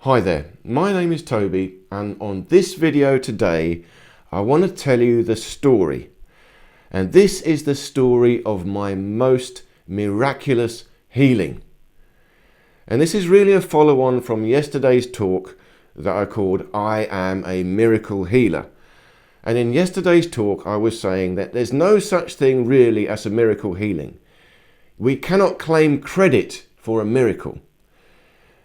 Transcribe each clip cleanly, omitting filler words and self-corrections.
Hi there, my name is Toby, and on this video today I want to tell you the story. And this is the story of my most miraculous healing. And this is really a follow-on from yesterday's talk that I called I Am a Miracle Healer. And in yesterday's talk I was saying that there's no such thing really as a miracle healing. We cannot claim credit for a miracle.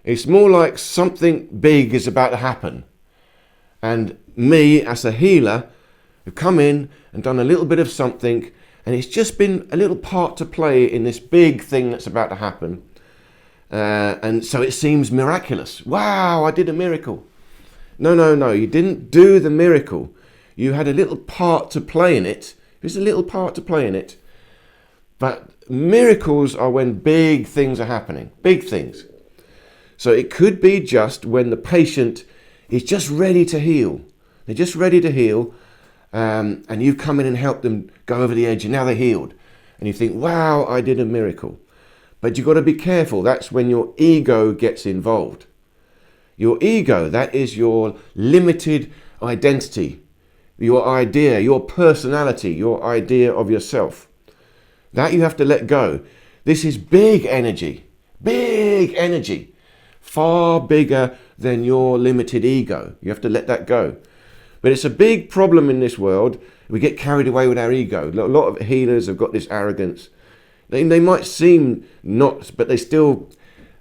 It's more like something big is about to happen. And me, as a healer, have come in and done a little bit of something, and it's just been a little part to play in this big thing that's about to happen. And so it seems miraculous. Wow, I did a miracle. No, you didn't do the miracle. You had a little part to play in it. There's a little part to play in it. But miracles are when big things are happening, big things. So it could be just when the patient is just ready to heal. They're just ready to heal, and you've come in and helped them go over the edge, and now they're healed. And you think, wow, I did a miracle. But you've got to be careful. That's when your ego gets involved. Your ego, that is your limited identity, your idea, your personality, your idea of yourself. That you have to let go. This is big energy, far bigger than your limited ego. You have to let that go. But it's a big problem in this world. We get carried away with our ego. A lot of healers have got this arrogance. They might seem not, but they still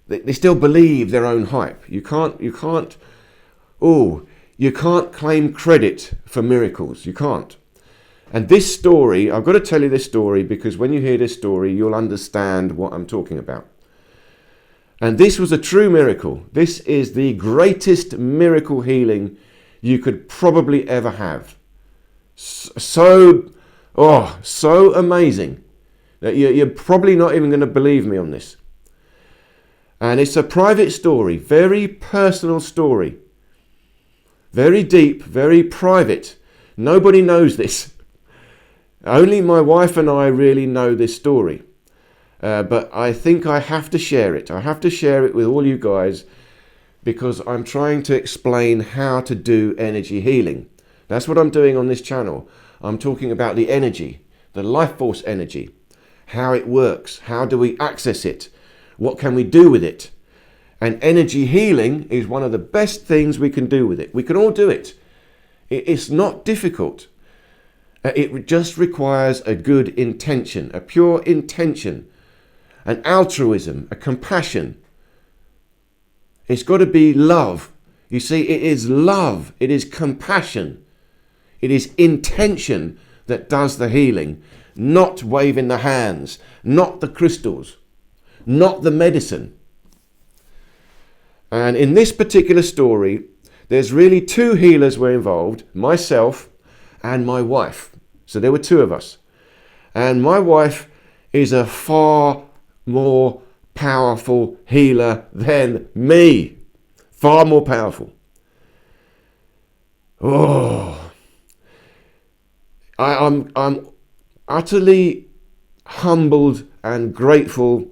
believe their own hype. You can't claim credit for miracles. You can't. And this story, I've got to tell you this story because when you hear this story, you'll understand what I'm talking about. And this was a true miracle. This is the greatest miracle healing you could probably ever have. So amazing that you're probably not even going to believe me on this. And it's a private story, very personal story. Very deep, very private. Nobody knows this. Only my wife and I really know this story. But I think I have to share it. I have to share it with all you guys because I'm trying to explain how to do energy healing. That's what I'm doing on this channel. I'm talking about the energy, the life force energy, how it works, how do we access it, what can we do with it. And energy healing is one of the best things we can do with it. We can all do it. It's not difficult. It just requires a good intention, a pure intention. An altruism, a compassion. It's got to be love. You see, it is love. It is compassion. It is intention that does the healing. Not waving the hands. Not the crystals. Not the medicine. And in this particular story, there's really two healers were involved. Myself and my wife. So there were two of us. And my wife is a far more powerful healer than me. Far more powerful. I'm utterly humbled and grateful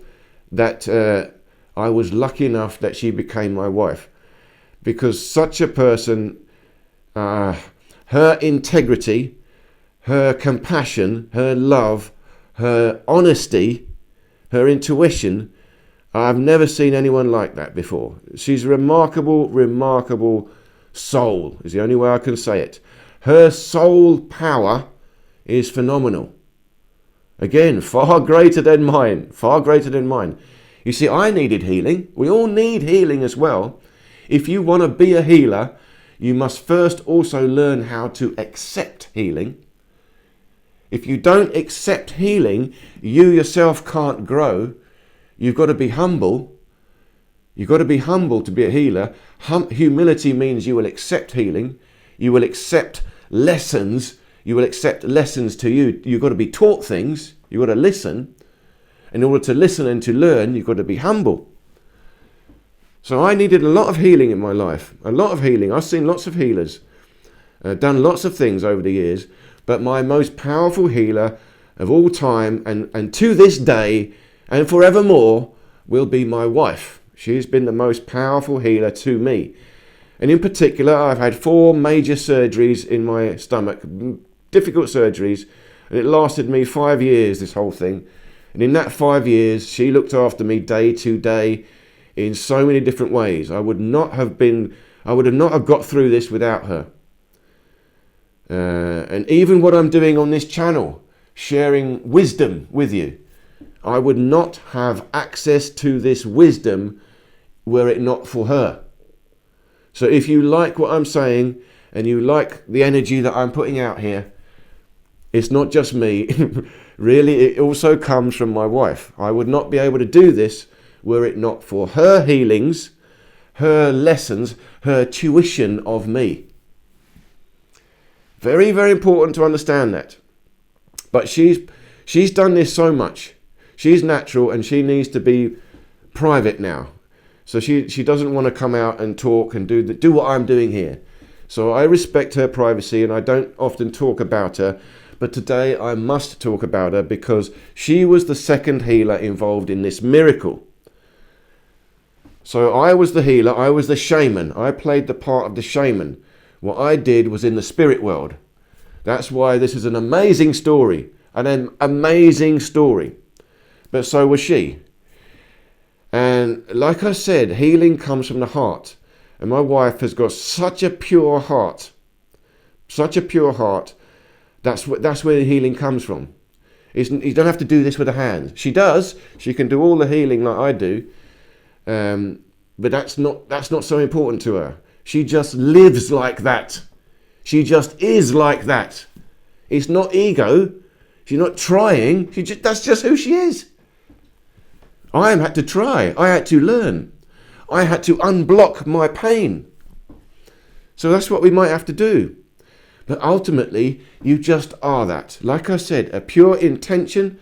that I was lucky enough that she became my wife, because such a person, her integrity, her compassion, her love, her honesty, her intuition, I've never seen anyone like that before. She's a remarkable soul, is the only way I can say it. Her soul power is phenomenal. Again, far greater than mine. You see, I needed healing. We all need healing as well. If you want to be a healer, you must first also learn how to accept healing. If you don't accept healing, you yourself can't grow. You've got to be humble. You've got to be humble to be a healer. Humility means you will accept healing. You will accept lessons. You will accept lessons to you. You've got to be taught things. You've got to listen. In order to listen and to learn, you've got to be humble. So I needed a lot of healing in my life. A lot of healing. I've seen lots of healers. Done lots of things over the years. But my most powerful healer of all time and to this day and forevermore will be my wife. She's been the most powerful healer to me. And in particular, I've had 4 major surgeries in my stomach, difficult surgeries, and it lasted me 5 years, this whole thing. And in that 5 years, she looked after me day to day in so many different ways. I would not have got through this without her. And even what I'm doing on this channel, sharing wisdom with you, I would not have access to this wisdom were it not for her. So if you like what I'm saying and you like the energy that I'm putting out here, it's not just me. Really, it also comes from my wife. I would not be able to do this were it not for her healings, her lessons, her tuition of me. Very, very important to understand that. But she's done this so much. She's natural and she needs to be private now. So she doesn't want to come out and talk and do what I'm doing here. So I respect her privacy and I don't often talk about her. But today I must talk about her because she was the second healer involved in this miracle. So I was the healer, I was the shaman. I played the part of the shaman. What I did was in the spirit world. That's why this is an amazing story. An amazing story. But so was she. And like I said, healing comes from the heart. And my wife has got such a pure heart. Such a pure heart. That's where the healing comes from. You don't have to do this with the hands. She does. She can do all the healing like I do. But that's not so important to her. She just lives like that. She just is like that. It's not ego. She's not trying. That's just who she is. I had to try. I had to learn. I had to unblock my pain. So that's what we might have to do. But ultimately, you just are that. Like I said, a pure intention,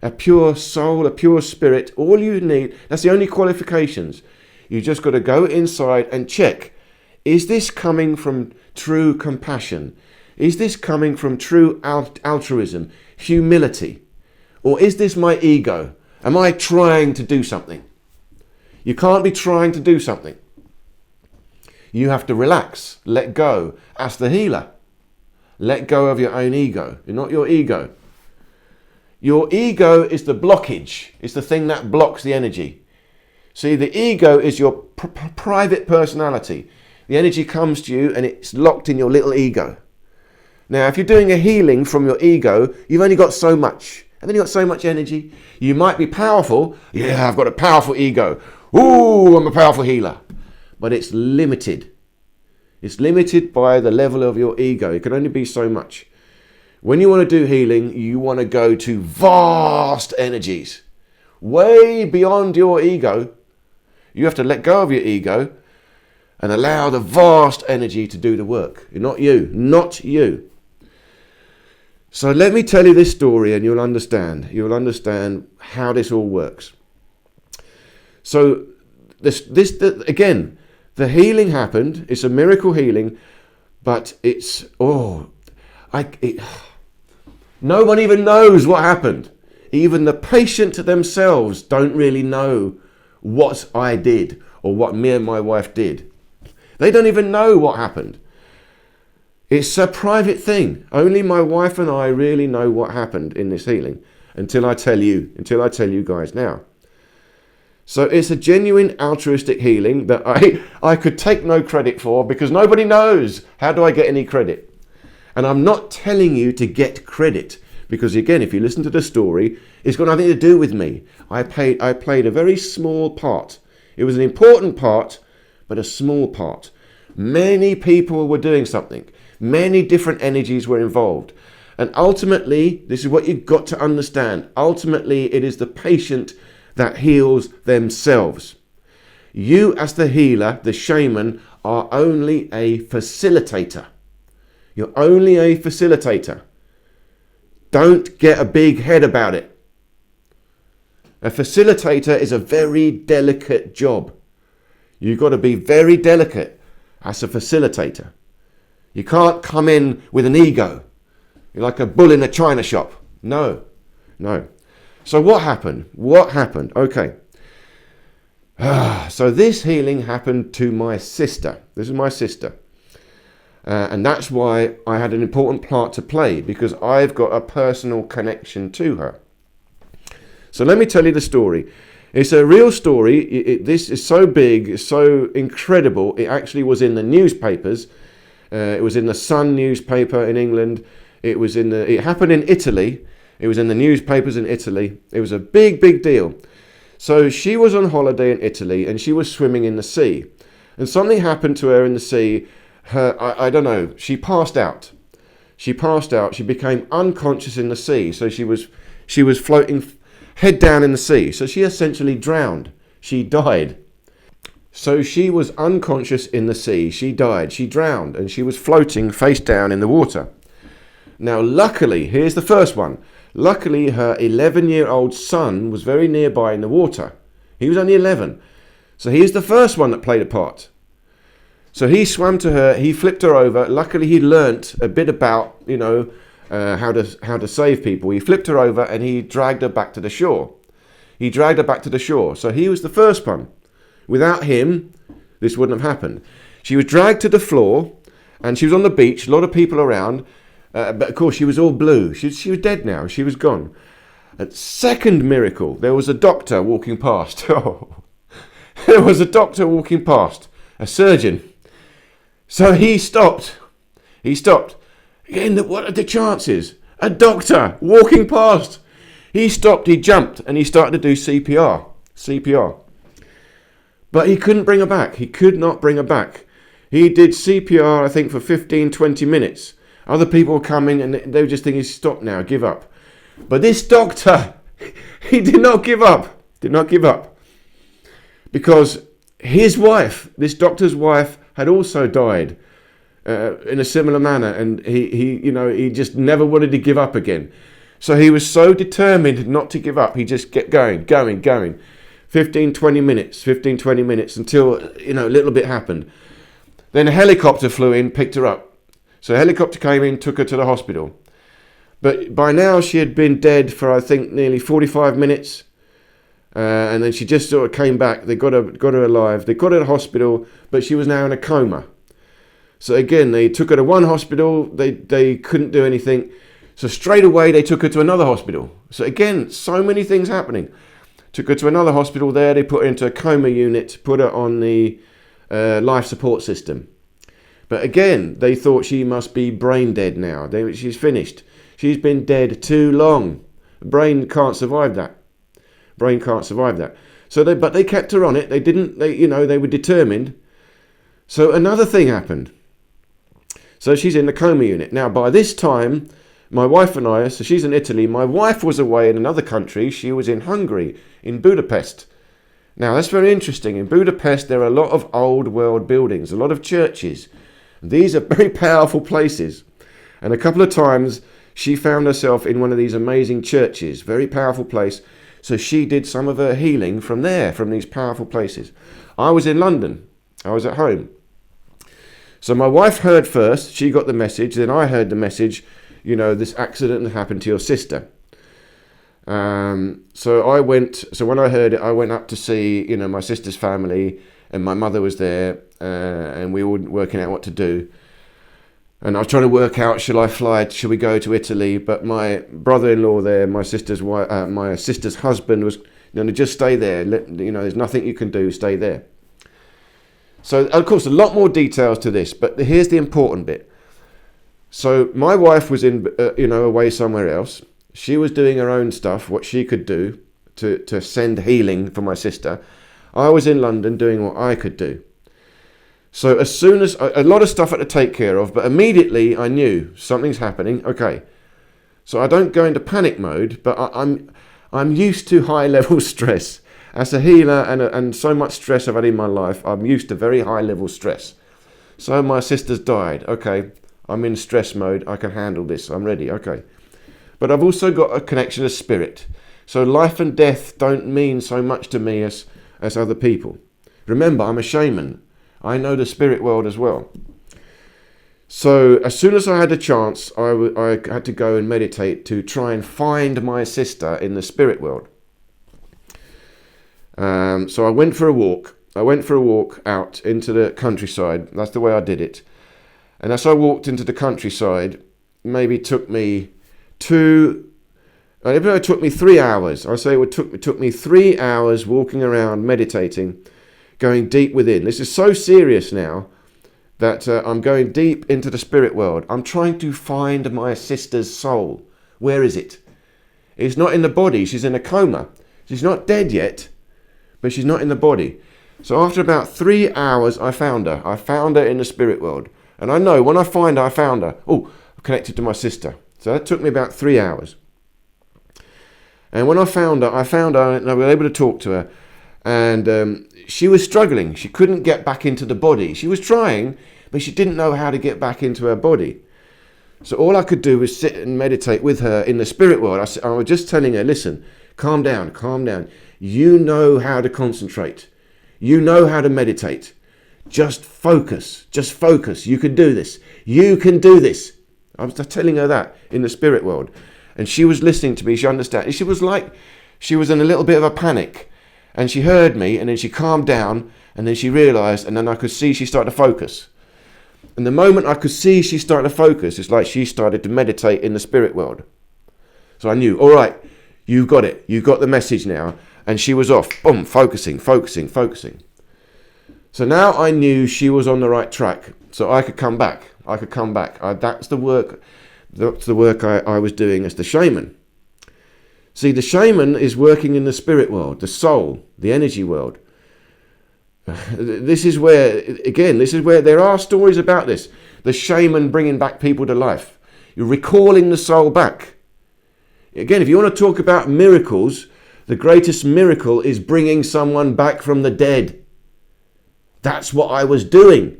a pure soul, a pure spirit. All you need, that's the only qualifications. You just got to go inside and check. Is this coming from true compassion? Is this coming from true altruism, humility? Or is this my ego? Am I trying to do something? You can't be trying to do something. You have to relax, let go. Ask the healer. Let go of your own ego. You're not your ego. Your ego is the blockage. It's the thing that blocks the energy. See, the ego is your private personality. The energy comes to you and it's locked in your little ego. Now, if you're doing a healing from your ego, you've only got so much. I've only got so much energy. You might be powerful. Yeah, I've got a powerful ego. Ooh, I'm a powerful healer. But it's limited. It's limited by the level of your ego. It can only be so much. When you want to do healing, you want to go to vast energies. Way beyond your ego. You have to let go of your ego and allow the vast energy to do the work. Not you. Not you. So let me tell you this story and you'll understand. You'll understand how this all works. So this again, the healing happened. It's a miracle healing, but no one even knows what happened. Even the patient themselves don't really know what I did or what me and my wife did. They don't even know what happened. It's a private thing. Only my wife and I really know what happened in this healing until I tell you guys now. So it's a genuine altruistic healing that I could take no credit for because nobody knows. How do I get any credit? And I'm not telling you to get credit because, again, if you listen to the story, it's got nothing to do with me. I played a very small part. It was an important part, but a small part. Many people were doing something. Many different energies were involved. And ultimately, this is what you've got to understand. Ultimately, it is the patient that heals themselves. You as the healer, the shaman, are only a facilitator. You're only a facilitator. Don't get a big head about it. A facilitator is a very delicate job. You've got to be very delicate as a facilitator. You can't come in with an ego. You're like a bull in a china shop. No. So what happened? Okay. So this healing happened to my sister. This is my sister. And that's why I had an important part to play, because I've got a personal connection to her. So let me tell you the story. It's a real story. This is so big, so incredible. It actually was in the newspapers. It was in the Sun newspaper in England. It happened in Italy. It was in the newspapers in Italy. It was a big, big deal. So she was on holiday in Italy and she was swimming in the sea. And something happened to her in the sea. I don't know. She passed out. She became unconscious in the sea. So she was floating head down in the sea. So she essentially drowned. She died. So she was unconscious in the sea. She died. She drowned. And she was floating face down in the water. Now, luckily, here's the first one. Luckily, her 11-year-old son was very nearby in the water. He was only 11. So he's the first one that played a part. So he swam to her. He flipped her over. Luckily, he learnt a bit about, how to save people. He flipped her over and he dragged her back to the shore. So he was the first one. Without him, this wouldn't have happened. She was dragged to the floor and she was on the beach, a lot of people around. But of course, she was all blue. She was dead now. She was gone. Second miracle, there was a doctor walking past. There was a doctor walking past, a surgeon. So he stopped. Again, what are the chances? A doctor walking past. He stopped, he jumped, and he started to do CPR. But he couldn't bring her back. He could not bring her back. He did CPR, I think, for 15, 20 minutes. Other people were coming and they were just thinking, stop now, give up. But this doctor, he did not give up. Because his wife, this doctor's wife, had also died in a similar manner. And he just never wanted to give up again. So he was so determined not to give up. He just kept going. 15, 20 minutes until, a little bit happened. Then a helicopter flew in, picked her up. So a helicopter came in, took her to the hospital. But by now she had been dead for, I think, nearly 45 minutes. And then she just sort of came back. They got her alive. They got her to the hospital, but she was now in a coma. So again, they took her to one hospital. They couldn't do anything. So straight away they took her to another hospital. So again, so many things happening. Took her to another hospital there. They put her into a coma unit, put her on the life support system. But again, they thought she must be brain dead now. She's finished. She's been dead too long. Brain can't survive that. So they kept her on it. They were determined. So another thing happened. So she's in the coma unit. Now, by this time, my wife and I, so she's in Italy. My wife was away in another country. She was in Hungary, in Budapest. Now, that's very interesting. In Budapest, there are a lot of old world buildings, a lot of churches. These are very powerful places. And a couple of times she found herself in one of these amazing churches, very powerful place. So she did some of her healing from there, from these powerful places. I was in London. I was at home. So my wife heard first. She got the message. Then I heard the message, this accident happened to your sister. So when I heard it, I went up to see, my sister's family, and my mother was there, and we were working out what to do. And I was trying to work out, shall we go to Italy? But my brother-in-law there, my sister's husband was, just stay there. There's nothing you can do, stay there. So, of course, a lot more details to this, but here's the important bit. So my wife was away somewhere else. She was doing her own stuff, what she could do to send healing for my sister. I was in London doing what I could do. So as soon as, a lot of stuff I had to take care of, but immediately I knew something's happening. Okay. So I don't go into panic mode, but I'm used to high level stress. As a healer and so much stress I've had in my life, I'm used to very high level stress. So my sister's died. Okay. I'm in stress mode. I can handle this. I'm ready. Okay. But I've also got a connection to spirit. So life and death don't mean so much to me as other people. Remember, I'm a shaman. I know the spirit world as well. So as soon as I had a chance, I had to go and meditate to try and find my sister in the spirit world. So I went for a walk. I went for a walk out into the countryside. That's the way I did it. And as I walked into the countryside, maybe it took me 3 hours. I say it took me 3 hours walking around, meditating, going deep within. This is so serious now that I'm going deep into the spirit world. I'm trying to find my sister's soul. Where is it? It's not in the body. She's in a coma. She's not dead yet, but she's not in the body. So after about 3 hours, I found her. I found her in the spirit world. And I know when I find her, I found her. Oh, I'm connected to my sister. So that took me about 3 hours. And when I found her and I was able to talk to her. And she was struggling. She couldn't get back into the body. She was trying, but she didn't know how to get back into her body. So all I could do was sit and meditate with her in the spirit world. I was just telling her, listen, calm down, calm down. You know how to concentrate. You know how to meditate. Just focus. Just focus. You can do this. You can do this. I was telling her that in the spirit world. And she was listening to me. She understood. She was like, she was in a little bit of a panic. And she heard me, and then she calmed down, and then she realized, and then I could see she started to focus. And the moment I could see she started to focus, it's like she started to meditate in the spirit world. So I knew, all right, you got it. You got the message now. And she was off, boom, focusing. So now I knew she was on the right track, so I could come back. That's the work I was doing as the shaman. See, the shaman is working in the spirit world, the soul, the energy world. This is where there are stories about this. The shaman bringing back people to life. You're recalling the soul back. Again, if you want to talk about miracles, the greatest miracle is bringing someone back from the dead. That's what I was doing.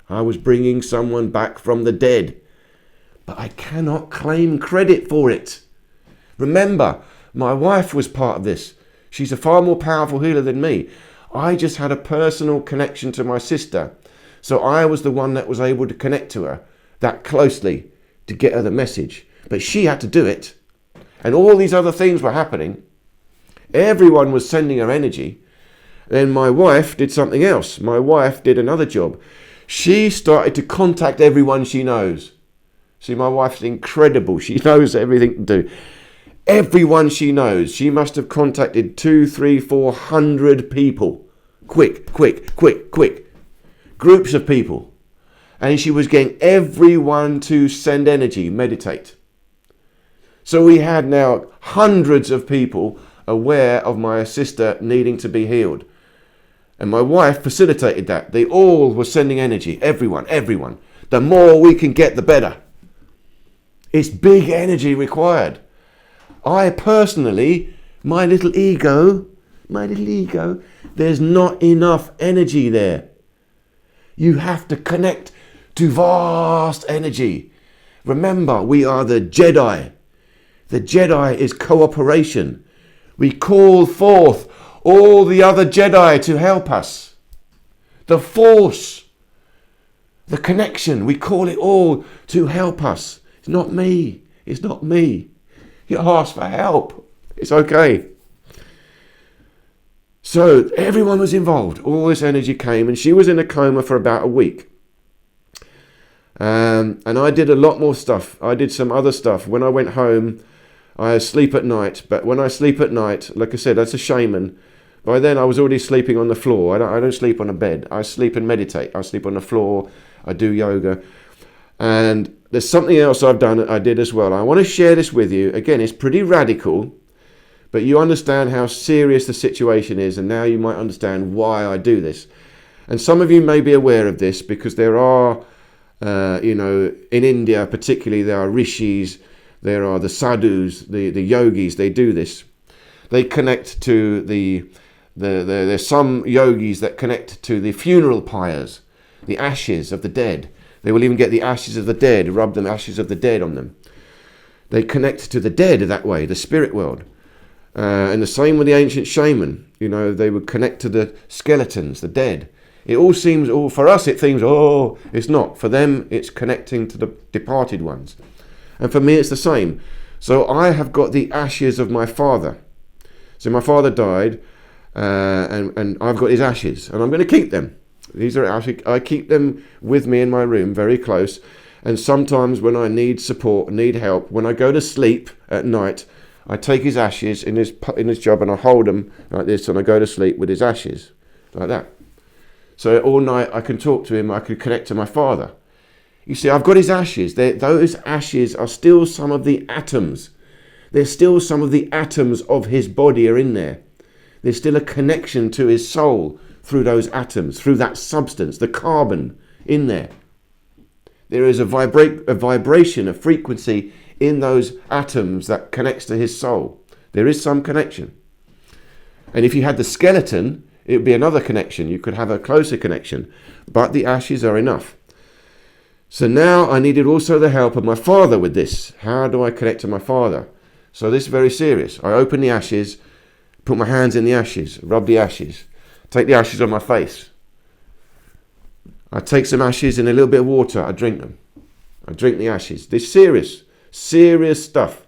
I was bringing someone back from the dead. But I cannot claim credit for it. Remember, my wife was part of this. She's a far more powerful healer than me. I just had a personal connection to my sister. So I was the one that was able to connect to her that closely to get her the message. But she had to do it. And all these other things were happening. Everyone was sending her energy. Then my wife did something else. My wife did another job. She started to contact everyone she knows. See, my wife's incredible. She knows everything to do. Everyone she knows. She must have contacted 200, 300, 400 people. Quick. Groups of people. And she was getting everyone to send energy, meditate. So we had now hundreds of people aware of my sister needing to be healed. And my wife facilitated that. They all were sending energy. Everyone. The more we can get, the better. It's big energy required. I personally, my little ego, there's not enough energy there. You have to connect to vast energy. Remember, we are the Jedi. The Jedi is cooperation. We call forth all the other Jedi to help us. The Force, the connection, we call it all to help us. It's not me. You ask for help. It's okay. So everyone was involved. All this energy came, and she was in a coma for about a week. And I did a lot more stuff. I did some other stuff. When I went home, I sleep at night. But when I sleep at night, like I said, that's a shaman. By then I was already sleeping on the floor. I don't sleep on a bed. I sleep and meditate. I sleep on the floor. I do yoga. And there's something else I did as well. I want to share this with you. Again, it's pretty radical, but you understand how serious the situation is, and now you might understand why I do this. And some of you may be aware of this because there are, in India particularly, there are rishis, there are the sadhus, the yogis. They do this. They connect to there's some yogis that connect to the funeral pyres, the ashes of the dead. They will even get the ashes of the dead, rub the ashes of the dead on them. They connect to the dead that way, the spirit world. And the same with the ancient shaman. They would connect to the skeletons, the dead. It all seems, for us it seems, it's not. For them, it's connecting to the departed ones. And for me, it's the same. So I have got the ashes of my father. So my father died, and I've got his ashes, and I'm going to keep them. I keep them with me in my room, very close. And sometimes when I need support, need help, when I go to sleep at night, I take his ashes in his job and I hold them like this, and I go to sleep with his ashes like that. So all night I can talk to him. I can connect to my father. You see, I've got his ashes. Those ashes are still some of the atoms. There's still some of the atoms of his body are in there. There's still a connection to his soul through those atoms, through that substance, the carbon in there. There is a vibration, a frequency in those atoms that connects to his soul. There is some connection. And if you had the skeleton, it would be another connection. You could have a closer connection, but the ashes are enough. So now I needed also the help of my father with this. How do I connect to my father? So this is very serious. I open the ashes, put my hands in the ashes, rub the ashes, take the ashes on my face. I take some ashes in a little bit of water. I drink them. I drink the ashes. This is serious stuff.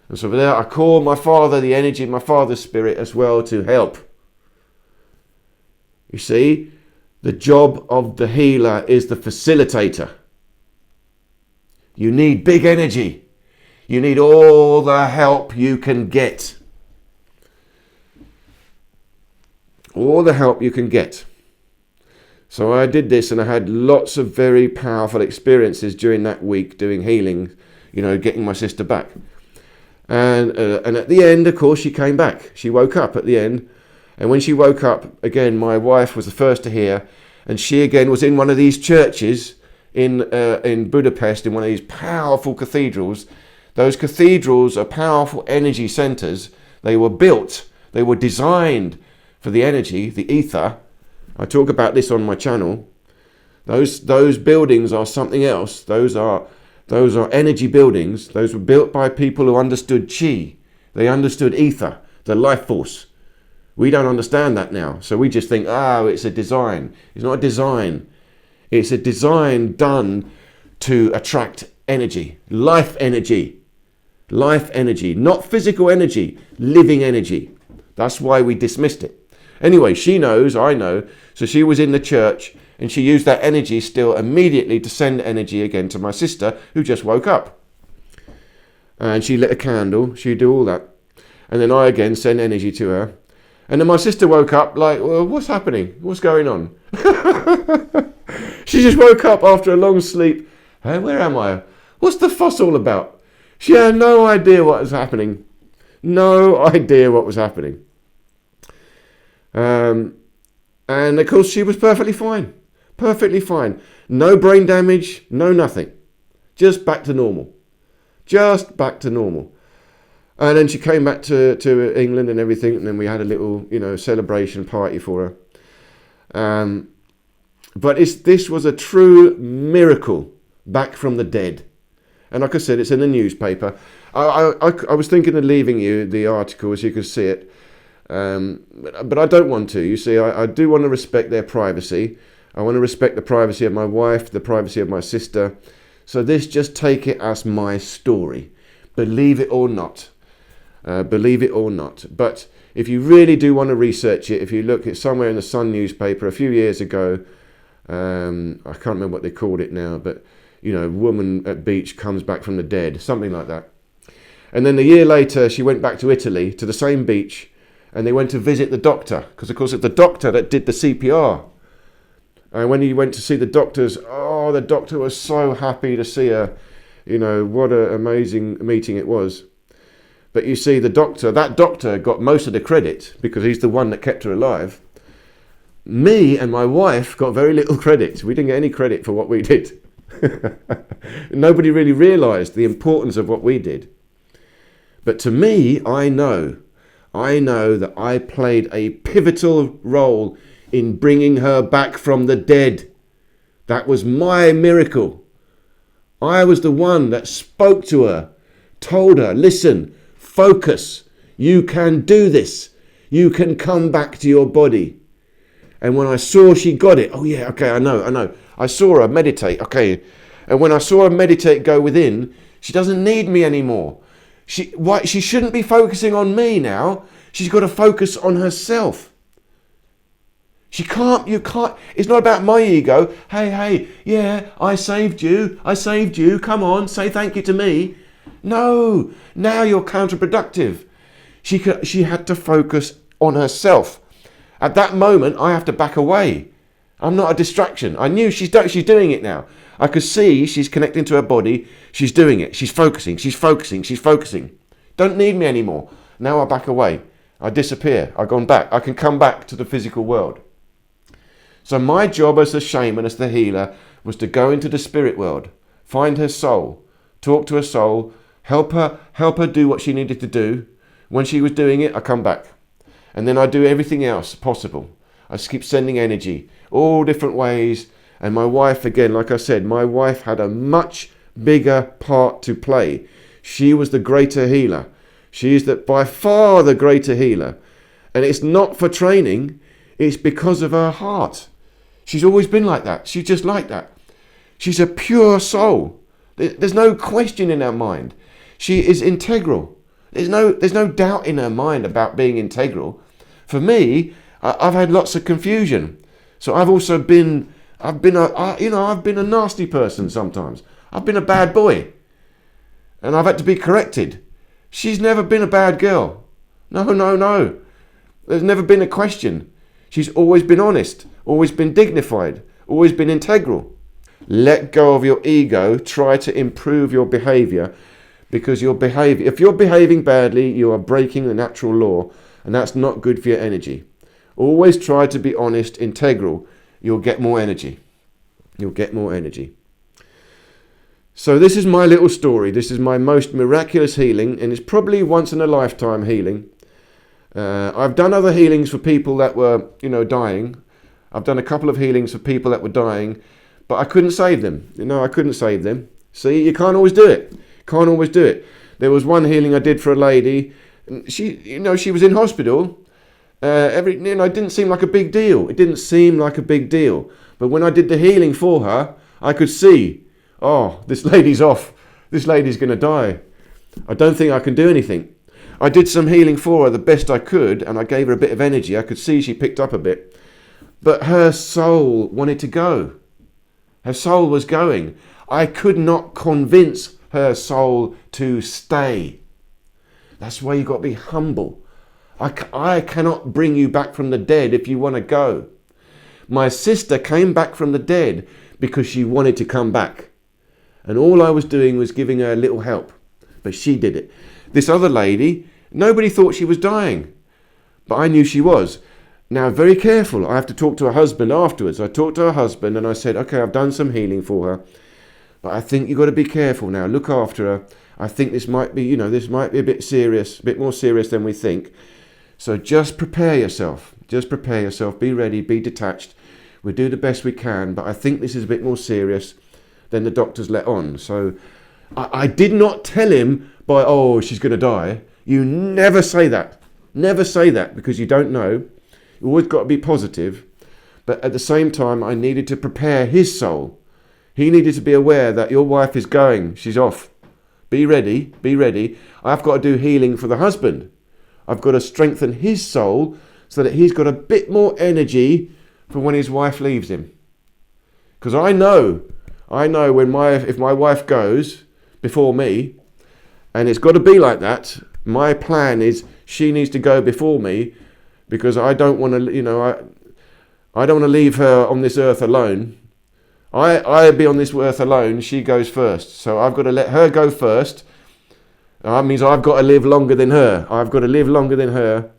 And so from there, I call my father, the energy of my father's spirit as well to help. You see, the job of the healer is the facilitator. You need big energy. You need all the help you can get. All the help you can get. So I did this, and I had lots of very powerful experiences during that week doing healing, getting my sister back. And at the end, of course, she came back. She woke up at the end. And when she woke up, again, my wife was the first to hear. And she, again, was in one of these churches in Budapest, in one of these powerful cathedrals. Those cathedrals are powerful energy centers. They were built, they were designed for the energy, the ether. I talk about this on my channel. Those buildings are something else. Those are energy buildings. Those were built by people who understood chi. They understood ether, the life force. We don't understand that now. So we just think, it's a design. It's not a design. It's a design done to attract energy, life energy, not physical energy, living energy. That's why we dismissed it. Anyway, she knows, I know. So she was in the church, and she used that energy still immediately to send energy again to my sister, who just woke up. And she lit a candle. She'd do all that. And then I again send energy to her. And then my sister woke up like, well, what's happening? What's going on? She just woke up after a long sleep. Hey, where am I? What's the fuss all about? She had no idea what was happening. No idea what was happening. And of course she was perfectly fine. Perfectly fine. No brain damage, no nothing. Just back to normal. Just back to normal. And then she came back to England and everything, and then we had a little, celebration party for her. But this was a true miracle back from the dead. And like I said, it's in the newspaper. I was thinking of leaving you the article so you can see it. But I don't want to. You see, I do want to respect their privacy. I want to respect the privacy of my wife, the privacy of my sister. So just take it as my story. Believe it or not. Believe it or not. But if you really do want to research it, if you look at somewhere in the Sun newspaper a few years ago, I can't remember what they called it now, but woman at beach comes back from the dead, something like that. And then a year later, she went back to Italy, to the same beach, and they went to visit the doctor, because of course it's the doctor that did the CPR. And when he went to see the doctors, the doctor was so happy to see her. What an amazing meeting it was. But you see, that doctor got most of the credit because he's the one that kept her alive. Me and my wife got very little credit. We didn't get any credit for what we did. Nobody really realized the importance of what we did. But to me, I know that I played a pivotal role in bringing her back from the dead. That was my miracle. I was the one that spoke to her, told her, listen, focus. You can do this. You can come back to your body. And when I saw she got it, I know. I saw her meditate, okay. And when I saw her meditate go within, she doesn't need me anymore. She shouldn't be focusing on me now. She's got to focus on herself. You can't, it's not about my ego. Hey, yeah, I saved you, come on, say thank you to me. No, now you're counterproductive. She had to focus on herself. At that moment, I have to back away. I'm not a distraction. I knew she's doing it now. I could see she's connecting to her body. She's doing it. She's focusing. Don't need me anymore. Now I back away. I disappear. I've gone back. I can come back to the physical world. So my job as the shaman, as the healer, was to go into the spirit world, find her soul, talk to her soul, help her do what she needed to do. When she was doing it, I come back. And then I do everything else possible. I just keep sending energy, all different ways. And my wife, again, like I said, my wife had a much bigger part to play. She was the greater healer. She is by far the greater healer. And it's not for training, it's because of her heart. She's always been like that. She's just like that. She's a pure soul. There's no question in her mind. She is integral. There's no doubt in her mind about being integral. For me, I've had lots of confusion. So I've been a nasty person sometimes. I've been a bad boy. And I've had to be corrected. She's never been a bad girl. No. There's never been a question. She's always been honest, always been dignified, always been integral. Let go of your ego. Try to improve your behavior, because if you're behaving badly, you are breaking the natural law, and that's not good for your energy. Always try to be honest, integral. You'll get more energy. So this is my little story. This is my most miraculous healing, and it's probably once in a lifetime healing. I've done other healings for people that were, dying. I've done a couple of healings for people that were dying, but I couldn't save them. I couldn't save them. See, you can't always do it. There was one healing I did for a lady. And she was in hospital. It didn't seem like a big deal. But when I did the healing for her, I could see, this lady's off. This lady's going to die. I don't think I can do anything. I did some healing for her the best I could, and I gave her a bit of energy. I could see she picked up a bit. But her soul wanted to go. Her soul was going. I could not convince her soul to stay. That's why you've got to be humble. I cannot bring you back from the dead if you want to go. My sister came back from the dead because she wanted to come back. And all I was doing was giving her a little help. But she did it. This other lady, nobody thought she was dying. But I knew she was. Now, very careful. I have to talk to her husband afterwards. I talked to her husband and I said, okay, I've done some healing for her. But I think you've got to be careful now. Look after her. I think this might be a bit serious, a bit more serious than we think. So just prepare yourself. Be ready, be detached. We'll do the best we can. But I think this is a bit more serious than the doctors let on. So I did not tell him she's going to die. You never say that. Never say that, because you don't know. You always got to be positive. But at the same time, I needed to prepare his soul. He needed to be aware that your wife is going. She's off. Be ready. I've got to do healing for the husband. I've got to strengthen his soul so that he's got a bit more energy for when his wife leaves him. Because I know if my wife goes before me, and it's got to be like that. My plan is she needs to go before me, because I don't want to, I don't want to leave her on this earth alone. I be on this earth alone. She goes first, so I've got to let her go first. That means I've got to live longer than her.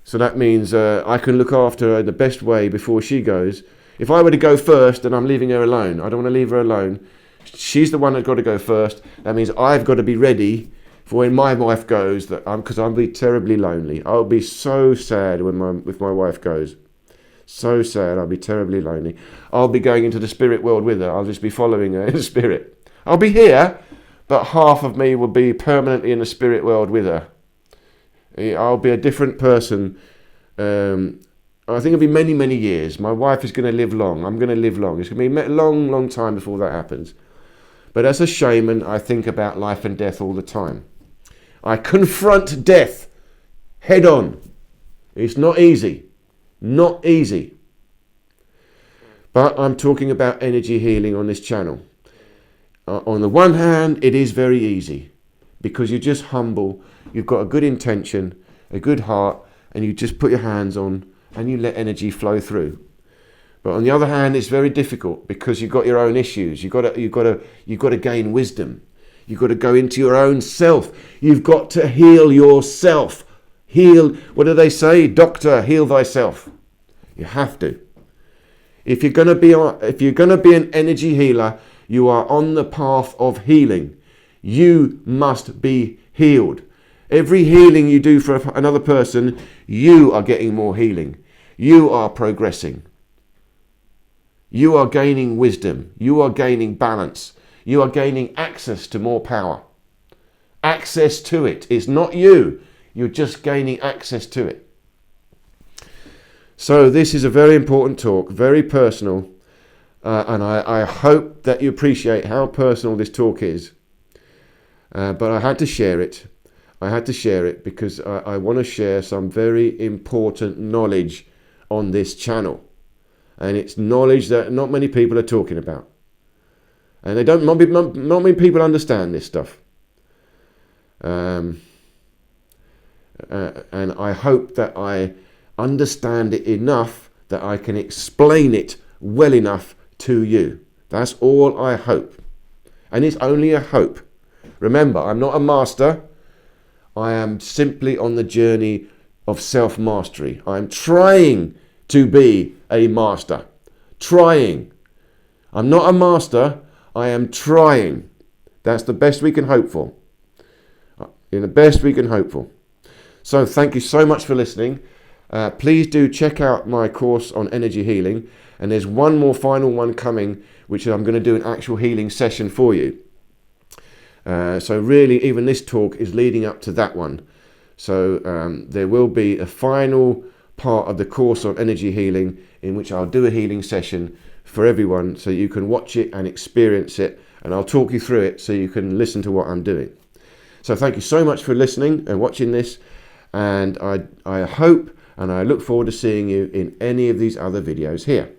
So that means I can look after her the best way before she goes. If I were to go first, then I'm leaving her alone. I don't want to leave her alone. She's the one that's got to go first. That means I've got to be ready for when my wife goes, because I'll be terribly lonely. I'll be so sad if my wife goes. So sad, I'll be terribly lonely. I'll be going into the spirit world with her. I'll just be following her in the spirit. I'll be here, but half of me will be permanently in the spirit world with her. I'll be a different person. I think it'll be many, many years. My wife is going to live long. I'm going to live long. It's going to be a long, long time before that happens. But as a shaman, I think about life and death all the time. I confront death head on. It's not easy. Not easy. But I'm talking about energy healing on this channel. On the one hand, it is very easy because you're just humble. You've got a good intention, a good heart, and you just put your hands on and you let energy flow through. But on the other hand, it's very difficult because you've got your own issues. You've got to gain wisdom. You've got to go into your own self. You've got to heal yourself. Heal. What do they say? Doctor, heal thyself. You have to. If you're going to be an energy healer, you are on the path of healing. You must be healed. Every healing you do for another person, you are getting more healing. You are progressing. You are gaining wisdom. You are gaining balance. You are gaining access to more power. Access to it. It's not you. You're just gaining access to it. So this is a very important talk, very personal. And I hope that you appreciate how personal this talk is. But I had to share it. I had to share it because I want to share some very important knowledge on this channel. And it's knowledge that not many people are talking about. And not many people understand this stuff. And I hope that I understand it enough that I can explain it well enough to you. That's all I hope. And it's only a hope. Remember, I'm not a master. I am simply on the journey of self-mastery. I'm trying to be a master. Trying. I'm not a master. I am trying. That's the best we can hope for. The best we can hope for. So thank you so much for listening. Please do check out my course on energy healing. And there's one more final one coming, which I'm going to do an actual healing session for you. So really, even this talk is leading up to that one. So there will be a final part of the course on energy healing in which I'll do a healing session for everyone so you can watch it and experience it. And I'll talk you through it so you can listen to what I'm doing. So thank you so much for listening and watching this. And I hope and I look forward to seeing you in any of these other videos here.